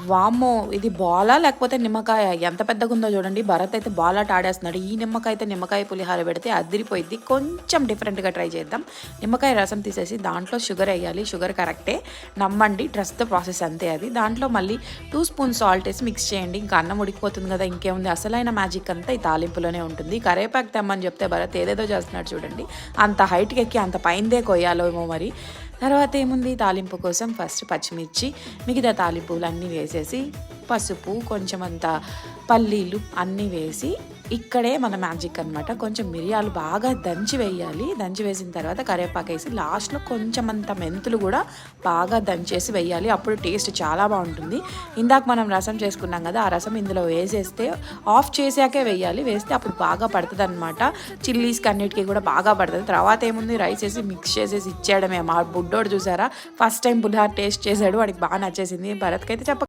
వామ్మో! ఇది బాలా లేకపోతే నిమ్మకాయ ఎంత పెద్దగుందో చూడండి. భరత్ అయితే బాలాట ఆడేస్తున్నాడు. ఈ నిమ్మకాయ అయితే నిమ్మకాయ పులిహోర పెడితే అదిరిపోయిద్ది. కొంచెం డిఫరెంట్‌గా ట్రై చేద్దాం. నిమ్మకాయ రసం తీసేసి దాంట్లో షుగర్ ఎయ్యాలి. షుగర్ కరెక్టే. నమ్మండి, ట్రస్ట్ ద ప్రాసెస్ అంతే అది. దాంట్లో మళ్ళీ 2 స్పూన్స్ సాల్ట్ ఏసి మిక్స్ చేయండి. ఇంకా అన్నం ఉడికిపోతుంది కదా! ఇంకేముంది, అసలైన మ్యాజిక్ అంతా ఈ తాలింపులోనే ఉంటుంది. కరివేపాకు తెమ్మని చెప్తే భరత్ ఏదేదో చేస్తున్నాడు చూడండి. అంత హైట్‌కి ఎక్కి అంత పైనదే కొయ్యాలేమో మరి. తర్వాత ఏముంది, తాలింపు కోసం ఫస్ట్ పచ్చిమిర్చి, మిగతా తాలింపులన్నీ వేసేసి పసుపు, కొంచెం అంత పల్లీలు అన్నీ వేసి, ఇక్కడే మన మ్యాజిక్ అనమాట. కొంచెం మిరియాలు బాగా దంచి వేయాలి. దంచి వేసిన తర్వాత కరివేపాకు వేసి లాస్ట్లో కొంచెం అంత మెంతులు కూడా బాగా దంచేసి వేయాలి. అప్పుడు టేస్ట్ చాలా బాగుంటుంది. ఇందాక మనం రసం చేసుకున్నాం కదా, ఆ రసం ఇందులో వేసేస్తే ఆఫ్ చేసాకే వేయాలి. వేస్తే అప్పుడు బాగా పడుతుంది అనమాట. చిల్లీస్కి అన్నిటికీ కూడా బాగా పడుతుంది. తర్వాత ఏముంది, రైస్ వేసి మిక్స్ చేసేసి ఇచ్చేయడమే. మా బుడ్డోడు చూసారా, ఫస్ట్ టైం పులిహోర టేస్ట్ చేశాడు, వాడికి బాగా నచ్చేసింది. భరత్కి అయితే